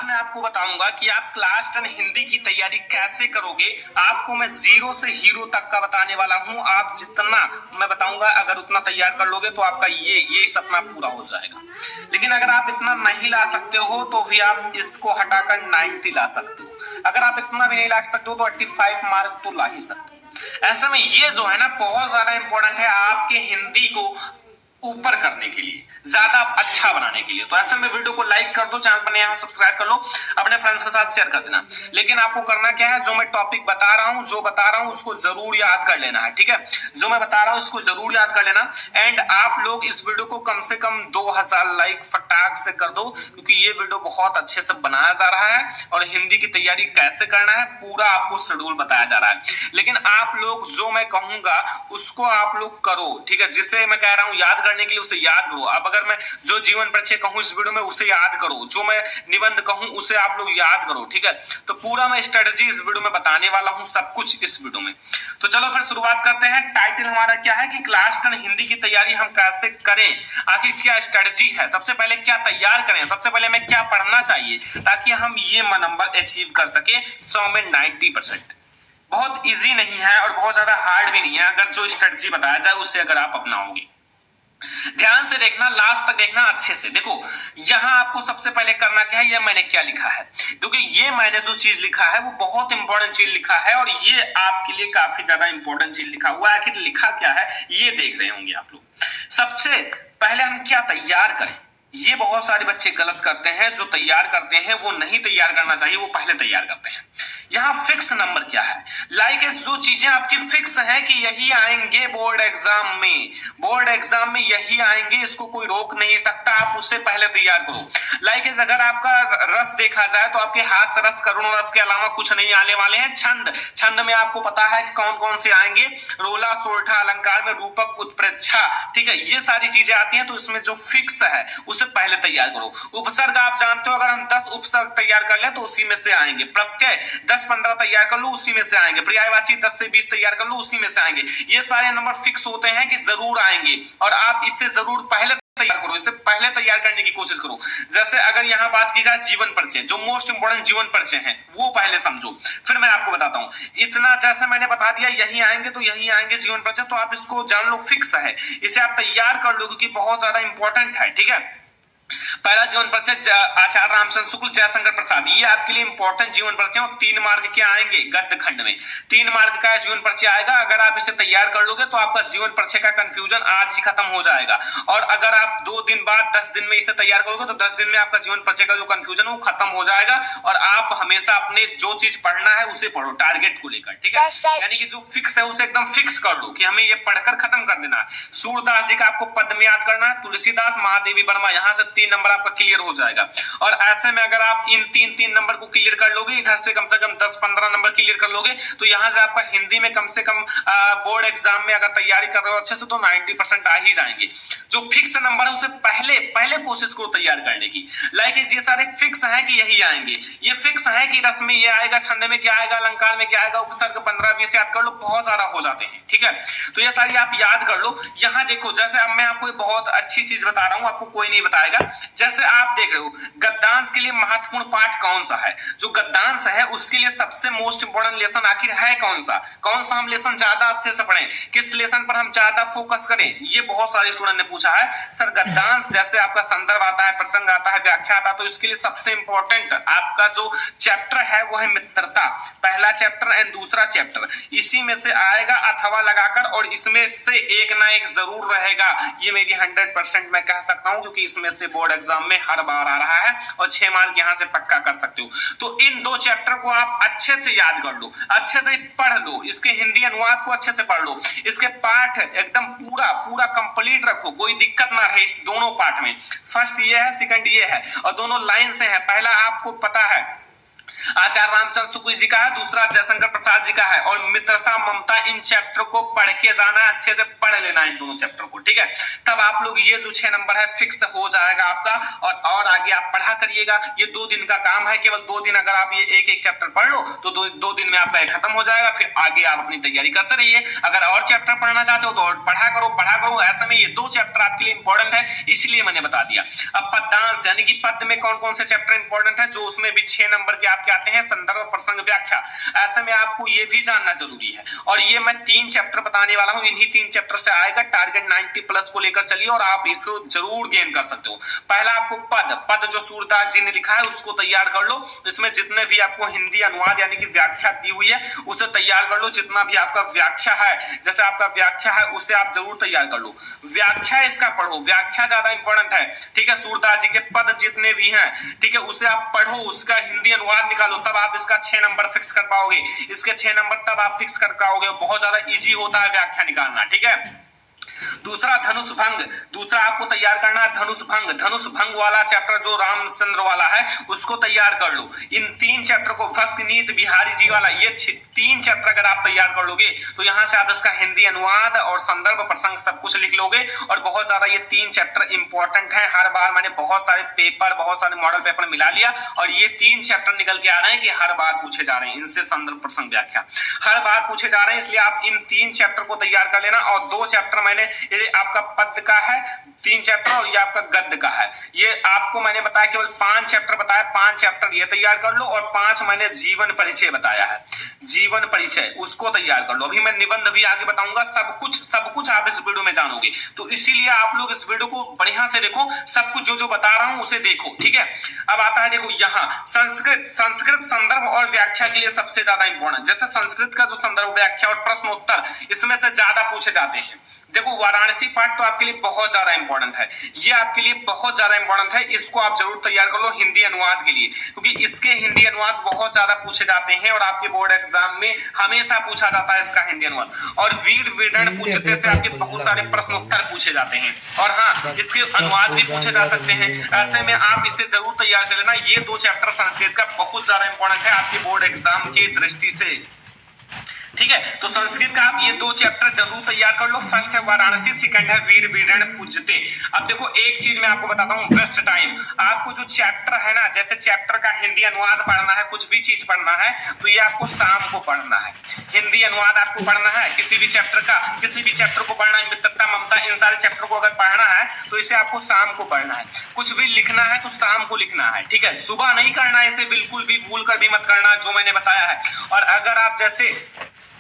में आपको बताऊंगा कि आप क्लास 10 हिंदी की तैयारी कैसे करोगे। आपको मैं जीरो से हीरो तक का बताने वाला हूं। आप जितना मैं बताऊंगा अगर उतना तैयार कर लोगे तो आपका ये सपना पूरा हो जाएगा। लेकिन अगर आप इतना नहीं ला सकते हो तो भी आप इसको हटाकर 90 ला सकते हो। अगर आप इतना भी नहीं ला सकते हो तो 85 मार्क तो ला ही सकते हो। ऐसे में ये जो है ना बहुत ज्यादा इंपॉर्टेंट है आपके हिंदी को ऊपर करने के लिए, ज्यादा अच्छा बनाने के लिए। तो ऐसे में वीडियो को लाइक कर दो, चैनल पर नया हो सब्सक्राइब कर लो, अपने फ्रेंड्स के साथ शेयर कर देना। लेकिन आपको करना क्या है, जो मैं टॉपिक बता रहा हूं उसको जरूर याद कर लेना है, ठीक है। जो मैं बता रहा हूं उसको जरूर याद कर लेना। एंड आप लोग इस वीडियो को कम से कम 2000 लाइक फटाक से कर दो, क्योंकि ये वीडियो बहुत अच्छे से बनाया जा रहा है और हिंदी की तैयारी कैसे करना है पूरा आपको शेड्यूल बताया जा रहा है। लेकिन आप लोग जो मैं कहूंगा उसको आप लोग करो, ठीक है। जिसे मैं कह रहा हूं याद करने के लिए उसे याद करो। अब अगर मैं जो जीवन परिचय कहूं इस वीडियो में उसे याद करो, जो मैं निबंध कहूं उसे आप लोग याद करो, ठीक है। तो पूरा मैं स्ट्रेटजी इस वीडियो में बताने वाला हूं, सब कुछ इस वीडियो में। तो चलो फिर शुरुआत करते हैं। टाइटल हमारा क्या है कि क्लास 10 हिंदी की तैयारी हम कैसे करें, आखिर क्या स्ट्रेटजी है, सबसे पहले क्या तैयार करें, सबसे पहले हमें क्या पढ़ना चाहिए ताकि हम ये नंबर अचीव कर सके 100 में 90%। बहुत इजी नहीं है और बहुत ज्यादा हार्ड भी नहीं है अगर जो स्ट्रेटजी बताया जाए उससे अगर आप अपनाओगे। ध्यान से देखना, लास्ट तक देखना, अच्छे से देखो। यहां आपको सबसे पहले करना क्या है, ये मैंने क्या लिखा है, क्योंकि ये मैंने जो चीज लिखा है वो बहुत इंपॉर्टेंट चीज लिखा है और ये आपके लिए काफी ज्यादा इंपॉर्टेंट चीज लिखा हुआ है। आखिर लिखा क्या है ये देख रहे होंगे आप लोग। सबसे पहले हम क्या तैयार करें, ये बहुत सारे बच्चे गलत करते हैं। जो तैयार करते हैं वो नहीं तैयार करना चाहिए, वो पहले तैयार करते हैं। यहाँ फिक्स नंबर क्या है, लाइक जो चीजें आपकी फिक्स है कि यही आएंगे बोर्ड एग्जाम में, बोर्ड एग्जाम में यही आएंगे, इसको कोई रोक नहीं सकता, आप उससे पहले तैयार करो। लाइक अगर आपका रस देखा जाए तो आपके हाथ रस करुण रस के अलावा कुछ नहीं आने वाले हैं। छंद, छंद में आपको पता है कि कौन कौन से आएंगे, रोला सोरठा अलंकार में रूपक उत्प्रेक्षा, ठीक है, ये सारी चीजें आती हैं। तो इसमें जो फिक्स है उसे पहले तैयार करो। उपसर्ग आप जानते हो, अगर हम 10 उपसर्ग तैयार कर ले तो उसी में से आएंगे। प्रत्यय 10-15 तैयार कर लो उसी में से आएंगे। पर्यायवाची 10 से 20 तैयार कर लो उसी में से आएंगे। ये सारे नंबर फिक्स होते हैं कि जरूर आएंगे और आप इससे जरूर पहले तैयार करो, इससे पहले तैयार करने की कोशिश करो। जैसे अगर यहाँ बात की जाए जीवन परिचय, जो मोस्ट इंपोर्टेंट जीवन परिचय है वो पहले समझो, फिर मैं आपको बताता हूँ। इतना जैसे मैंने बता दिया यही आएंगे तो यही आएंगे जीवन परिचय, तो आप इसको जान लो फिक्स है, इसे आप तैयार कर लो क्योंकि बहुत ज्यादा इंपॉर्टेंट है, ठीक है। पहला जीवन परिचय आचार्य रामचंद्र शुक्ल जयशंकर प्रसाद, ये आपके लिए इंपॉर्टेंट जीवन परिचय और 3 मार्क के आएंगे गद्य खंड में। 3 मार्क का जीवन परिचय आएगा। अगर आप इसे तैयार कर लोगे तो आपका जीवन परिचय का कंफ्यूजन आज ही खत्म हो जाएगा और अगर आप 2 दिन बाद 10 दिन में इसे तैयार करोगे तो 10 दिन में आपका जीवन परिचय का जो कंफ्यूजन वो खत्म हो जाएगा और आप हमेशा अपने जो चीज पढ़ना है उसे पढ़ो टारगेट को लेकर, ठीक है। यानी कि जो फिक्स है उसे एकदम फिक्स कर लो कि हमें ये पढ़कर खत्म कर देना है। सूरदास जी का आपको पद में याद करना है, तुलसीदास, महादेवी वर्मा, यहाँ से 3 नंबर आपका क्लियर हो जाएगा। और ऐसे में अगर आप इन 3 नंबर को क्लियर कर लोगे, इधर से कम 10-15 नंबर क्लियर कर लोगे तो यहाँ से आपका हिंदी में कम से कम बोर्ड एग्जाम में अगर तैयारी कर रहे हो अच्छे से तो 90% आ ही जाएंगे। जो फिक्स नंबर है उसे पहले कोशिश करो तैयार करने की। लाइक ये सारे फिक्स है कि यही आएंगे, ये फिक्स है कि रस में ये आएगा, छंद में क्या आएगा, अलंकार में क्या आएगा, उपसर्ग 15-20 याद कर लो, बहुत सारा हो जाते हैं, ठीक है। तो ये सारी आप याद कर लो। यहाँ देखो, जैसे अब मैं आपको बहुत अच्छी चीज बता रहा हूँ, आपको कोई नहीं बताएगा। जैसे आप देख रहे हो गद्यांश के लिए महत्वपूर्ण पाठ कौन सा है, जो गद्यांश है उसके लिए सबसे मोस्ट इंपोर्टेंट लेसन आखिर है कौन सा हम लेसन ज्यादा अच्छे से पढ़ें, किस लेसन पर हम ज्यादा फोकस करें, ये बहुत सारे स्टूडेंट ने पूछा है। सर गद्यांश जैसे आपका संदर्भ आता है, प्रसंग आता है, व्याख्या आता है, तो इसके लिए सबसे इंपॉर्टेंट आपका जो चैप्टर है वो है मित्रता, पहला चैप्टर एंड दूसरा चैप्टर, इसी में से आएगा अथवा लगाकर और इसमें से एक ना एक जरूर रहेगा। ये मेरी 100% मैं कह सकता हूं क्योंकि इसमें से बोर्ड एग्जाम में हर बार आ रहा है और 6 मार्क यहां से पक्का कर सकते हो। तो इन 2 चैप्टर को आप अच्छे से याद कर लो, अच्छे से पढ़ लो, इसके हिंदी अनुवाद को अच्छे से पढ़ लो, इसके पाठ एकदम पूरा कंप्लीट रखो, कोई दिक्कत ना रहे इस दोनों पाठ में। फर्स्ट ये है, सेकंड ये है और दोनों लाइन से है। पहला आपको पता है आचार्य रामचंद्र शुक्ल जी का है, दूसरा जयशंकर प्रसाद जी का है। और मित्रता ममता, इन चैप्टर को पढ़ के जाना है, अच्छे से पढ़ लेना है इन दोनों चैप्टर को, ठीक है। तब आप लोग ये जो 6 नंबर है फिक्स हो जाएगा आपका, और आगे आप पढ़ा करिएगा। ये 2 दिन का काम है, केवल 2 दिन अगर आप ये एक चैप्टर पढ़ लो तो 2 दिन में आपका खत्म हो जाएगा। फिर आगे आप अपनी तैयारी करते रहिए। अगर और चैप्टर पढ़ना चाहते हो तो और पढ़ा करो। ऐसे में ये 2 चैप्टर आपके लिए इंपॉर्टेंट है, इसलिए मैंने बता दिया। अब पद्यांश यानी कि पद में कौन कौन से चैप्टर इंपॉर्टेंट है, जो उसमें भी 6 नंबर के आपके आते हैं, संदर्भ प्रसंग व्याख्या। ऐसे में आपको ये भी जानना जरूरी है। और ये मैं 3 चैप्टर बताने वाला हूं, इन्हीं 3 चैप्टर से आएगा। टारगेट 90+ को लेकर चलिए और आप इसको जरूर गेन कर सकते हो। पहला आपको पद जो सूरदास जी ने लिखा है उसको तैयार कर लो। इसमें जितने भी आपको हिंदी अनुवाद यानी कि व्याख्या दी हुई है उसे तैयार कर लो। जितना भी आपका व्याख्या है, जैसे आपका व्याख्या है, उसे आप जरूर तैयार कर लो। व्याख्या इसका पढ़ो, व्याख्या ज्यादा इंपॉर्टेंट है, ठीक है। सूरदास जी के पद जितने भी हैं, ठीक है, उसे आप पढ़ो, उसका हिंदी अनुवाद निकालो, तब आप इसका 6 नंबर फिक्स कर पाओगे। इसके 6 नंबर तब आप फिक्स कर पाओगे। बहुत ज्यादा इजी होता है व्याख्या निकालना, ठीक है। दूसरा धनुष भंग, दूसरा आपको तैयार करना है धनुष भंग। धनुष भंग वाला चैप्टर जो रामचंद्र वाला है उसको तैयार कर लो। इन 3 चैप्टर को, भक्ति नीत, बिहारी जी वाला, ये 3 चैप्टर अगर आप तैयार कर लोगे तो यहाँ से आप इसका हिंदी अनुवाद और संदर्भ प्रसंग सब कुछ लिख लोगे। और बहुत ज्यादा ये 3 चैप्टर इंपॉर्टेंट है। हर बार मैंने बहुत सारे पेपर, बहुत सारे मॉडल पेपर मिला लिया और ये 3 चैप्टर निकल के आ रहे हैं कि हर बार पूछे जा रहे हैं। इनसे संदर्भ प्रसंग व्याख्या हर बार पूछे जा रहे हैं, इसलिए आप इन 3 चैप्टर को तैयार कर लेना। और 2 चैप्टर मैंने, ये आपका पद का है 3 चैप्टर और ये आपका गद्य का है। ये आपको मैंने बताया केवल 5 चैप्टर बताया, 5 चैप्टर ये तैयार कर लो। और 5 मैंने जीवन परिचय बताया है, जीवन परिचय उसको तैयार कर लो। अभी मैं निबंध भी आगे बताऊंगा। सब कुछ आप इस वीडियो में जानोगे, तो इसीलिए आप लोग इस वीडियो को बढ़िया से देखो। सब कुछ जो बता रहा हूं उसे देखो, ठीक है। अब आता है, देखो यहाँ संस्कृत संदर्भ और व्याख्या के लिए सबसे ज्यादा इंपॉर्टेंट। जैसे संस्कृत का जो संदर्भ व्याख्या और प्रश्न उत्तर इसमें से ज्यादा पूछे जाते हैं। देखो वाराणसी पाठ तो आपके लिए बहुत ज्यादा इंपॉर्टेंट है, ये आपके लिए बहुत ज्यादा इंपॉर्टेंट है। इसको आप जरूर तैयार कर लो हिंदी अनुवाद के लिए, क्योंकि इसके हिंदी अनुवाद बहुत ज्यादा पूछे जाते हैं और आपके बोर्ड एग्जाम में हमेशा पूछा जाता है इसका हिंदी अनुवाद। और वीर वीरण पूछते से आपके बहुत सारे प्रश्न उत्तर पूछे जाते हैं। और हाँ, इसके अनुवाद भी पूछे जा सकते हैं। ऐसे में आप इसे जरूर तैयार कर लेना। ये 2 चैप्टर संस्कृत का बहुत ज्यादा इंपॉर्टेंट है आपके बोर्ड एग्जाम की दृष्टि से, ठीक है। तो संस्कृत का आप ये 2 चैप्टर जरूर तैयार कर लो। फर्स्ट है वाराणसी, सेकंड है वीर वीरण पूजते। अब देखो एक चीज मैं आपको बताता हूँ, बेस्ट टाइम आपको जो चैप्टर है ना, जैसे चैप्टर का हिंदी अनुवाद पढ़ना है, कुछ भी चीज पढ़ना है तो ये आपको शाम को पढ़ना है। हिंदी अनुवाद आपको पढ़ना है किसी भी चैप्टर का, किसी भी चैप्टर को पढ़ना है, मित्रता ममता, इन सारे चैप्टर को अगर पढ़ना है तो इसे आपको शाम को पढ़ना है। कुछ भी लिखना है तो शाम को लिखना है, ठीक है। सुबह नहीं करना है, इसे बिल्कुल भी भूल कर भी मत करना, जो मैंने बताया है। और अगर आप जैसे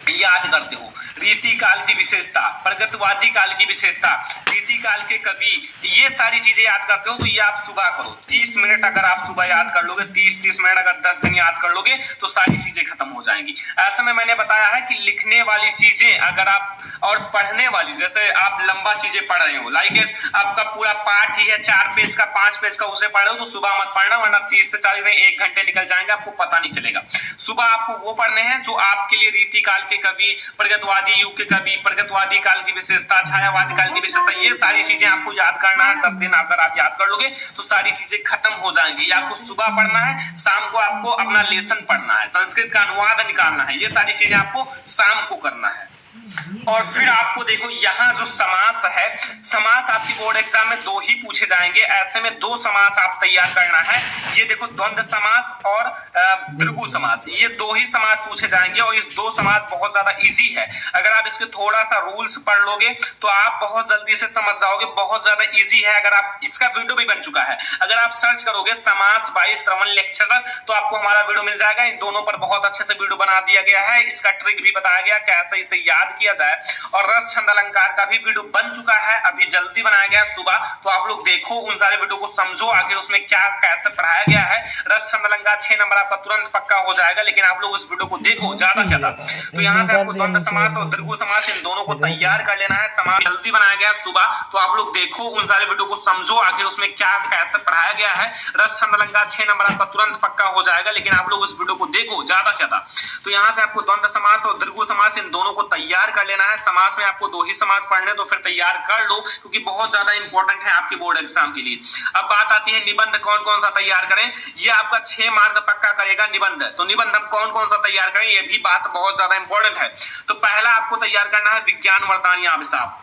याद करते हो रीति काल की विशेषता, प्रगतवादी काल की विशेषता, रीति काल के कवि, ये सारी चीजें याद करते हो तो ये आप सुबह करो। 30 मिनट अगर आप सुबह याद कर लोगे, 30 मिनट अगर 10 दिन याद कर लोगे तो सारी चीजें खत्म हो जाएंगी। ऐसे में मैंने बताया है कि लिखने वाली चीजें अगर आप, और पढ़ने वाली, जैसे आप लंबा चीजें पढ़ रहे हो, लाइक आपका पूरा पाठ ही है 4 पेज का 5 पेज का, उसे पढ़ रहे हो तो सुबह मत पढ़ना, वरना 30 से 40 नहीं 1 घंटे निकल जाएंगे, आपको पता नहीं चलेगा। सुबह आपको वो पढ़ने हैं जो आपके लिए रीति काल के कवि, प्रगतवादी युग के कवि, प्रगतवादी काल की विशेषता, छायावादी काल की विशेषता, ये सारी चीजें आपको याद करना है। 10 दिन अगर आप याद कर लोगे तो सारी चीजें खत्म हो जाएंगी। आपको सुबह पढ़ना है, शाम को आपको अपना लेसन पढ़ना है, संस्कृत का अनुवाद निकालना है, ये सारी चीजें आपको शाम को करना है। और फिर आपको देखो यहाँ जो समास है, समास आपकी बोर्ड एग्जाम में 2 ही पूछे जाएंगे। ऐसे में 2 समास आप तैयार करना है। ये देखो द्वंद्व समास और द्विगु समास, ये 2 ही समास पूछे जाएंगे। और इस 2 समास बहुत ज्यादा इजी है। अगर आप इसके थोड़ा सा रूल्स पढ़ लोगे तो आप बहुत जल्दी से समझ जाओगे, बहुत ज्यादा इजी है। अगर आप, इसका वीडियो भी बन चुका है, अगर आप सर्च करोगे समास बाय श्रवण लेक्चरर तो आपको हमारा वीडियो मिल जाएगा। इन दोनों पर बहुत अच्छे से वीडियो बना दिया गया है, इसका ट्रिक भी बताया गया कैसे इसे याद किया जाए। और रस छंद अलंकार का भी वीडियो बन चुका है, अभी जल्दी बनाया गया सुबह, तो आप लोग देखो, उन सारे वीडियो को समझो, आखिर उसमें क्या कैसे पढ़ाया गया है। रस छंद अलंकार 6 नंबर आपका तुरंत पक्का हो जाएगा, लेकिन आप लोग उस वीडियो को देखो ज्यादा से ज्यादा। तो यहाँ से आपको द्वंद्व समास और द्विगु समास इन दोनों को तैयार कर लेना है। समास जल्दी बनाया गया सुबह, तो आप लोग देखो, उन सारे वीडियो को समझो, आखिर उसमें क्या कैसे पढ़ाया गया है। रस छंद अलंकार 6 नंबर आपका तुरंत पक्का हो जाएगा, लेकिन आप लोग उस वीडियो को देखो ज्यादा से ज्यादा। तो यहाँ से आपको द्वंद्व समास और द्विगु समास इन दोनों को तैयार कर लेना है। समास में आपको 2 ही समास पढ़ने, तो फिर तैयार कर लो क्योंकि बहुत ज्यादा इंपॉर्टेंट है आपके बोर्ड एग्जाम के लिए। अब बात आती है निबंध कौन कौन सा तैयार करें। ये आपका 6 मार्क पक्का करेगा निबंध। तो निबंध हम कौन कौन सा तैयार करें, ये भी बात बहुत ज्यादा इंपॉर्टेंट है। तो पहला आपको तैयार करना है विज्ञान वरदान या अभिशाप।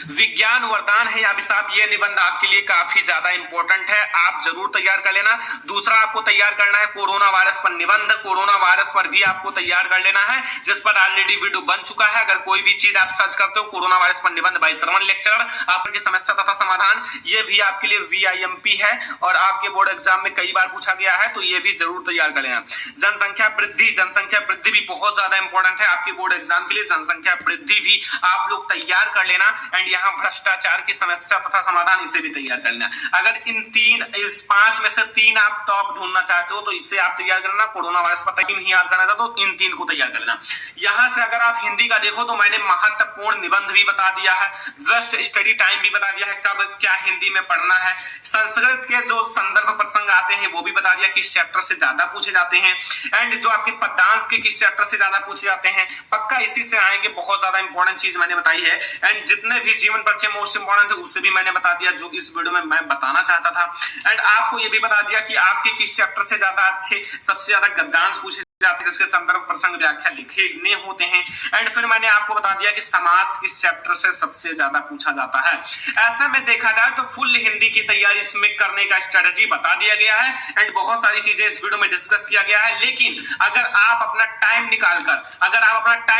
विज्ञान वरदान है या अभिशाप, ये निबंध आपके लिए काफी ज्यादा इंपॉर्टेंट है, आप जरूर तैयार कर लेना। दूसरा आपको तैयार करना है कोरोना वायरस पर निबंध। कोरोना वायरस पर भी आपको तैयार कर लेना है, जिस पर ऑलरेडी वीडियो बन चुका है। अगर कोई भी चीज आप सर्च करते हो कोरोना वायरस पर निबंध बाय श्रवण लेक्चरर, आपकी समस्या तथा समाधान, ये भी आपके लिए VIMP है और आपके बोर्ड एग्जाम में कई बार पूछा गया है, तो ये भी जरूर तैयार कर लेना। जनसंख्या वृद्धि भी बहुत ज्यादा इंपॉर्टेंट है आपके बोर्ड एग्जाम के लिए। जनसंख्या वृद्धि भी आप लोग तैयार कर लेना। एंड यहाँ भ्रष्टाचार की समस्या तथा समाधान, इसे भी तैयार करना। अगर इस 5 में से 3 आप टॉप ढूंढना चाहते हो तो इससे आप तैयार करना। कोरोना वायरस पर 3 ही याद करना चाहते हो तो इन 3 को तैयार कर लेना। यहाँ से अगर आप हिंदी का देखो तो मैंने महत्वपूर्ण निबंध भी बता दिया है, जस्ट स्टडी टाइम भी बता दिया है, कब क्या हिंदी में पढ़ना है। संस्कृत के जो संदर्भ प्रसंग आते हैं वो भी बता दिया किस चैप्टर से ज्यादा पूछे जाते हैं। एंड जो आपके पद्यांश के किस चैप्टर से ज्यादा पूछे जाते हैं, पक्का इसी से आएंगे। बहुत ज्यादा इंपॉर्टेंट चीज मैंने बताई है। एंड जितने भी जीवन परिचय मोस्ट इंपॉर्टेंट है उसे भी मैंने बता दिया जो इस वीडियो में मैं बताना चाहता था। एंड आपको ये भी बता दिया कि आपके किस चैप्टर से ज्यादा अच्छे, सबसे ज्यादा गद्यांश पूछे जाते हैं, जिसके संदर्भ प्रसंग व्याख्या लिखने होते हैं। एंड फिर मैंने आपको बता दिया कि समास किस चैप्टर से सबसे ज्यादा पूछा जाता है। ऐसा में देखा जाए तो फुल हिंदी की तैयारी इसमें करने का स्ट्रेटजी बता दिया गया है। एंड बहुत सारी चीजें इस वीडियो में डिस्कस किया गया है। लेकिन अगर आप अपना टाइम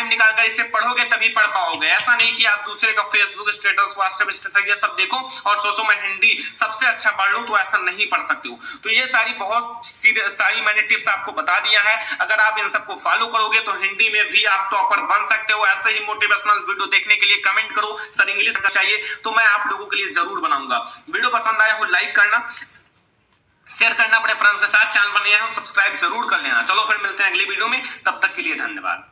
निकालकर इसे पढ़ोगे तभी पढ़ पाओगे। ऐसा नहीं कि आप दूसरे का फेसबुक स्टेटस, व्हाट्सएप स्टेटस ये सब देखो और सोचो मैं हिंदी सबसे अच्छा पढ़ लूं, तो ऐसा नहीं पढ़ सकते हो। तो ये सारी मैंने टिप्स आपको बता दिया है। अगर आप इन सबको फॉलो करोगे तो हिंदी में भी आप टॉपर बन सकते हो। ऐसे ही मोटिवेशनल वीडियो देखने के लिए कमेंट करो। सर इंग्लिश का चाहिए तो मैं आप लोगों के लिए जरूर बनाऊंगा। वीडियो पसंद आया हो लाइक करना, शेयर करना अपने फ्रेंड्स के साथ। चैनल पर नया हो सब्सक्राइब जरूर कर लेना। चलो फिर मिलते हैं अगली वीडियो में, तब तक के लिए धन्यवाद।